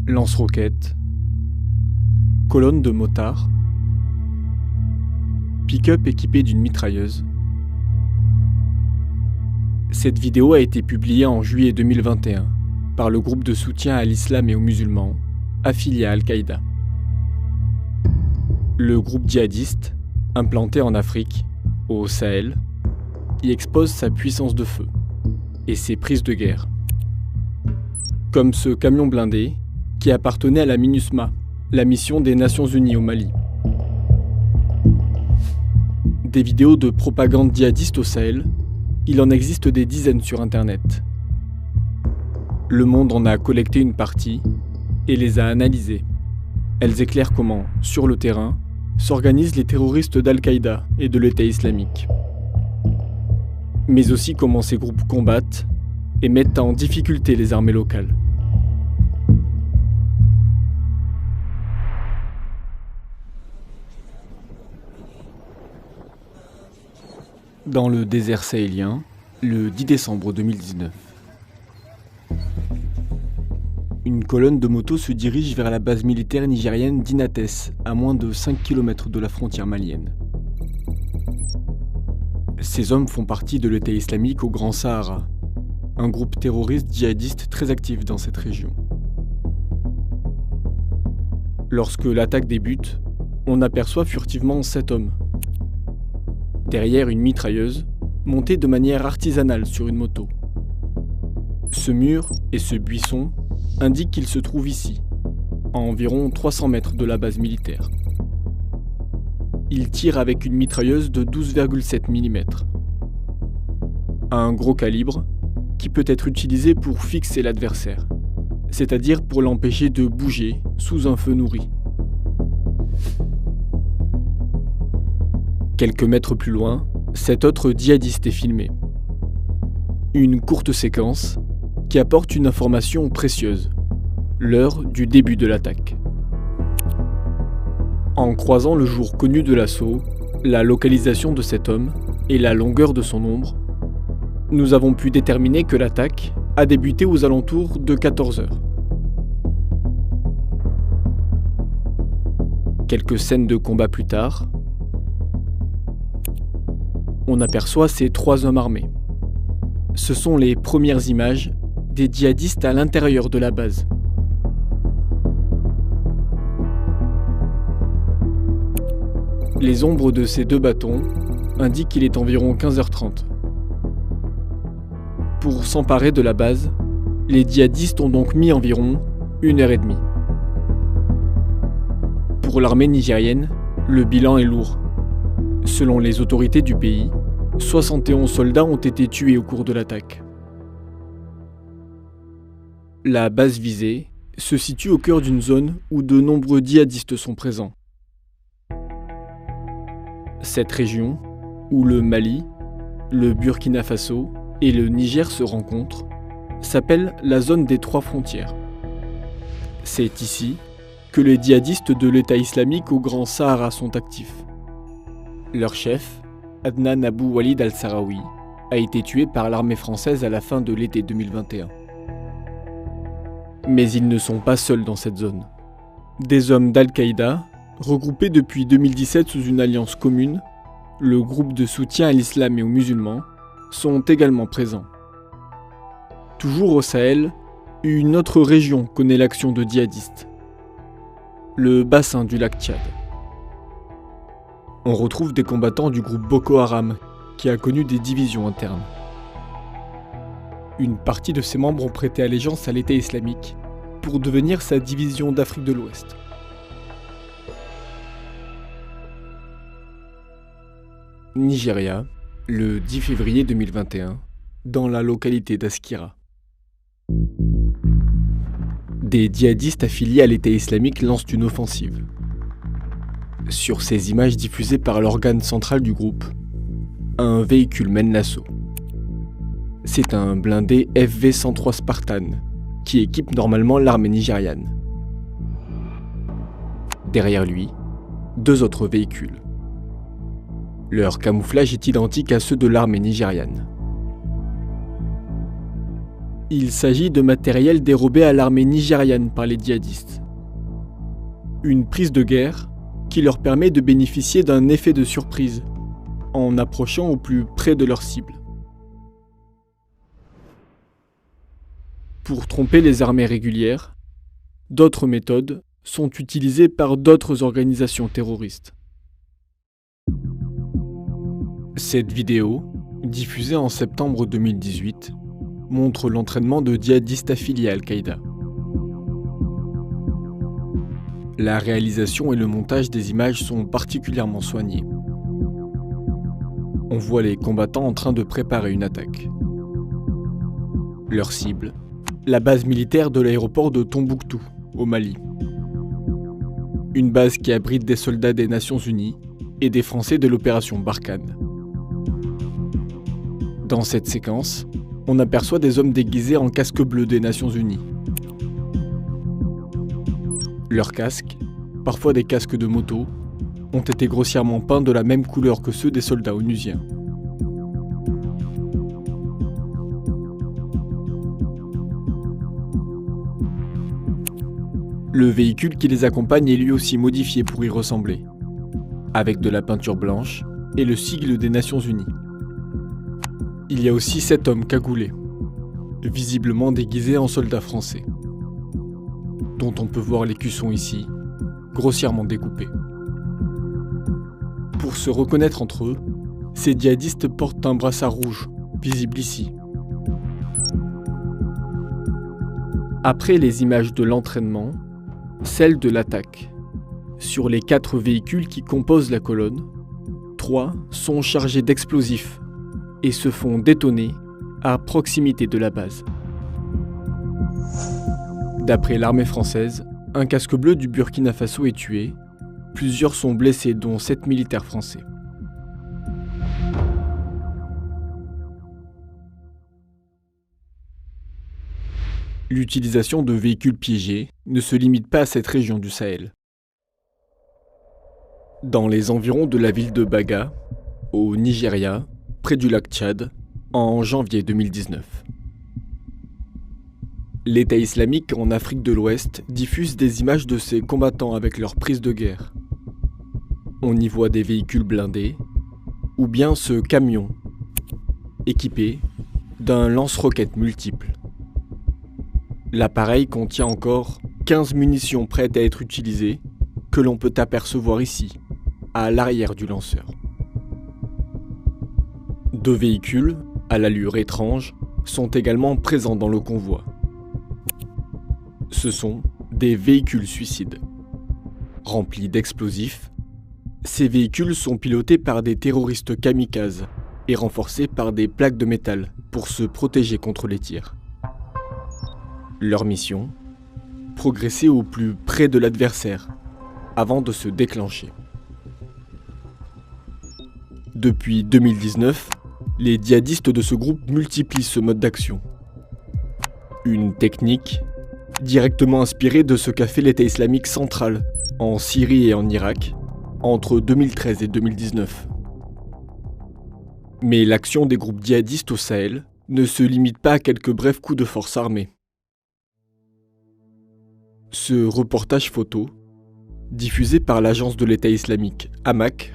lance-roquettes, colonne de motards, pick-up équipé d'une mitrailleuse. Cette vidéo a été publiée en juillet 2021 par le groupe de soutien à l'islam et aux musulmans, affilié à Al-Qaïda. Le groupe djihadiste, implanté en Afrique, au Sahel, y expose sa puissance de feu et ses prises de guerre. Comme ce camion blindé qui appartenait à la MINUSMA, la mission des Nations Unies au Mali. Des vidéos de propagande djihadiste au Sahel, il en existe des dizaines sur Internet. Le Monde en a collecté une partie et les a analysées. Elles éclairent comment, sur le terrain, s'organisent les terroristes d'Al-Qaïda et de l'État islamique. Mais aussi comment ces groupes combattent et mettent en difficulté les armées locales. Dans le désert sahélien, le 10 décembre 2019. Une colonne de motos se dirige vers la base militaire nigérienne d'Inates, à moins de 5 km de la frontière malienne. Ces hommes font partie de l'État islamique au Grand Sahara, un groupe terroriste djihadiste très actif dans cette région. Lorsque l'attaque débute, on aperçoit furtivement 7 hommes. Derrière une mitrailleuse, montée de manière artisanale sur une moto. Ce mur et ce buisson indiquent qu'ils se trouvent ici, à environ 300 mètres de la base militaire. Ils tirent avec une mitrailleuse de 12,7 mm. Un gros calibre qui peut être utilisé pour fixer l'adversaire, c'est-à-dire pour l'empêcher de bouger sous un feu nourri. Quelques mètres plus loin, cet autre djihadiste est filmé. Une courte séquence qui apporte une information précieuse, l'heure du début de l'attaque. En croisant le jour connu de l'assaut, la localisation de cet homme et la longueur de son ombre, nous avons pu déterminer que l'attaque a débuté aux alentours de 14 h. Quelques scènes de combat plus tard, on aperçoit ces 3 hommes armés. Ce sont les premières images des djihadistes à l'intérieur de la base. Les ombres de ces 2 bâtons indiquent qu'il est environ 15h30. Pour s'emparer de la base, les djihadistes ont donc mis environ 1h30. Pour l'armée nigérienne, le bilan est lourd. Selon les autorités du pays, 71 soldats ont été tués au cours de l'attaque. La base visée se situe au cœur d'une zone où de nombreux djihadistes sont présents. Cette région, où le Mali, le Burkina Faso et le Niger se rencontrent, s'appelle la zone des 3 frontières. C'est ici que les djihadistes de l'État islamique au Grand Sahara sont actifs. Leur chef, Adnan Abou Walid al-Sahraoui, a été tué par l'armée française à la fin de l'été 2021. Mais ils ne sont pas seuls dans cette zone. Des hommes d'Al-Qaïda, regroupés depuis 2017 sous une alliance commune, le groupe de soutien à l'islam et aux musulmans, sont également présents. Toujours au Sahel, une autre région connaît l'action de djihadistes. Le bassin du lac Tchad. On retrouve des combattants du groupe Boko Haram, qui a connu des divisions internes. Une partie de ses membres ont prêté allégeance à l'État islamique pour devenir sa division d'Afrique de l'Ouest. Nigeria, le 10 février 2021, dans la localité d'Askira. Des djihadistes affiliés à l'État islamique lancent une offensive. Sur ces images diffusées par l'organe central du groupe, un véhicule mène l'assaut. C'est un blindé FV-103 Spartan, qui équipe normalement l'armée nigériane. Derrière lui, 2 autres véhicules. Leur camouflage est identique à ceux de l'armée nigériane. Il s'agit de matériel dérobé à l'armée nigériane par les djihadistes. Une prise de guerre qui leur permet de bénéficier d'un effet de surprise en approchant au plus près de leur cible. Pour tromper les armées régulières, d'autres méthodes sont utilisées par d'autres organisations terroristes. Cette vidéo, diffusée en septembre 2018, montre l'entraînement de djihadistes affiliés à Al-Qaïda. La réalisation et le montage des images sont particulièrement soignés. On voit les combattants en train de préparer une attaque. Leur cible, la base militaire de l'aéroport de Tombouctou, au Mali. Une base qui abrite des soldats des Nations Unies et des Français de l'opération Barkhane. Dans cette séquence, on aperçoit des hommes déguisés en casque bleu des Nations Unies. Leurs casques, parfois des casques de moto, ont été grossièrement peints de la même couleur que ceux des soldats onusiens. Le véhicule qui les accompagne est lui aussi modifié pour y ressembler, avec de la peinture blanche et le sigle des Nations Unies. Il y a aussi 7 hommes cagoulés, visiblement déguisés en soldats français, dont on peut voir l'écusson ici, grossièrement découpé. Pour se reconnaître entre eux, ces djihadistes portent un brassard rouge, visible ici. Après les images de l'entraînement, celles de l'attaque. Sur les 4 véhicules qui composent la colonne, 3 sont chargés d'explosifs et se font détonner à proximité de la base. D'après l'armée française, un casque bleu du Burkina Faso est tué, plusieurs sont blessés dont 7 militaires français. L'utilisation de véhicules piégés ne se limite pas à cette région du Sahel. Dans les environs de la ville de Baga, au Nigeria, près du lac Tchad, en janvier 2019. L'État islamique en Afrique de l'Ouest diffuse des images de ses combattants avec leurs prises de guerre. On y voit des véhicules blindés, ou bien ce camion, équipé d'un lance-roquettes multiple. L'appareil contient encore 15 munitions prêtes à être utilisées, que l'on peut apercevoir ici, à l'arrière du lanceur. 2 véhicules, à l'allure étrange, sont également présents dans le convoi. Ce sont des véhicules suicides. Remplis d'explosifs, ces véhicules sont pilotés par des terroristes kamikazes et renforcés par des plaques de métal pour se protéger contre les tirs. Leur mission, progresser au plus près de l'adversaire avant de se déclencher. Depuis 2019, les djihadistes de ce groupe multiplient ce mode d'action. Une technique directement inspirée de ce qu'a fait l'État islamique central en Syrie et en Irak entre 2013 et 2019. Mais l'action des groupes djihadistes au Sahel ne se limite pas à quelques brefs coups de force armée. Ce reportage photo, diffusé par l'agence de l'État islamique Amaq,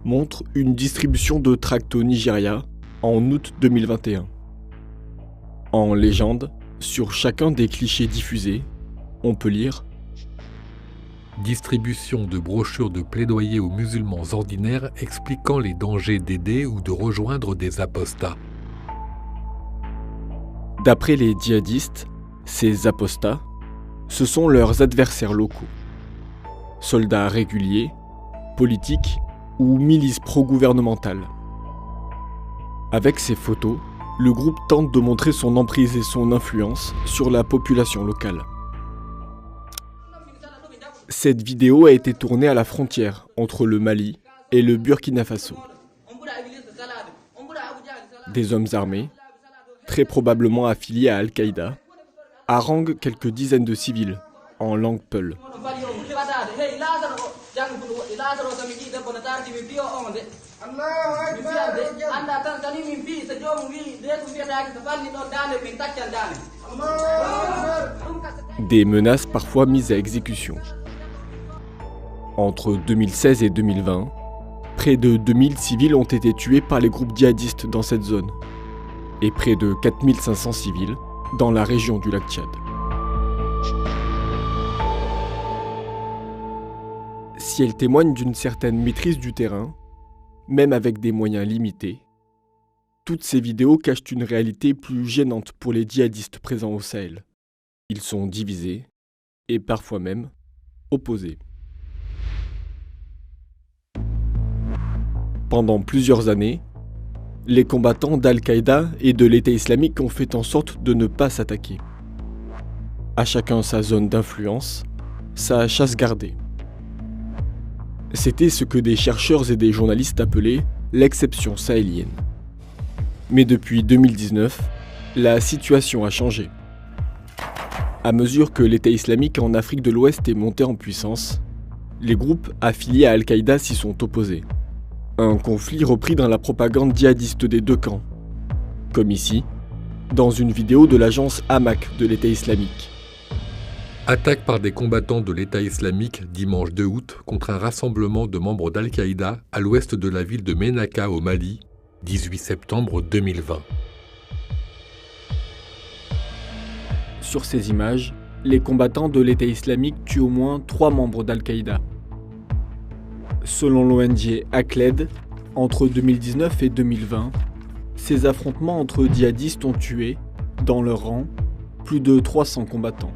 montre une distribution de tracts au Nigeria en août 2021. En légende, sur chacun des clichés diffusés, on peut lire « Distribution de brochures de plaidoyer aux musulmans ordinaires expliquant les dangers d'aider ou de rejoindre des apostats. » D'après les djihadistes, ces apostats, ce sont leurs adversaires locaux. Soldats réguliers, politiques ou milices pro-gouvernementales. Avec ces photos, le groupe tente de montrer son emprise et son influence sur la population locale. Cette vidéo a été tournée à la frontière entre le Mali et le Burkina Faso. Des hommes armés, très probablement affiliés à Al-Qaïda, haranguent quelques dizaines de civils en langue peul. Des menaces parfois mises à exécution. Entre 2016 et 2020, près de 2000 civils ont été tués par les groupes djihadistes dans cette zone, et près de 4500 civils dans la région du lac Tchad. Si elle témoigne d'une certaine maîtrise du terrain, même avec des moyens limités, toutes ces vidéos cachent une réalité plus gênante pour les djihadistes présents au Sahel. Ils sont divisés et parfois même opposés. Pendant plusieurs années, les combattants d'Al-Qaïda et de l'État islamique ont fait en sorte de ne pas s'attaquer. À chacun sa zone d'influence, sa chasse gardée. C'était ce que des chercheurs et des journalistes appelaient l'exception sahélienne. Mais depuis 2019, la situation a changé. À mesure que l'État islamique en Afrique de l'Ouest est monté en puissance, les groupes affiliés à Al-Qaïda s'y sont opposés. Un conflit repris dans la propagande djihadiste des deux camps. Comme ici, dans une vidéo de l'agence Hamak de l'État islamique. Attaque par des combattants de l'État islamique dimanche 2 août contre un rassemblement de membres d'Al-Qaïda à l'ouest de la ville de Ménaka au Mali, 18 septembre 2020. Sur ces images, les combattants de l'État islamique tuent au moins 3 membres d'Al-Qaïda. Selon l'ONG Akhled, entre 2019 et 2020, ces affrontements entre djihadistes ont tué, dans leur rang, plus de 300 combattants.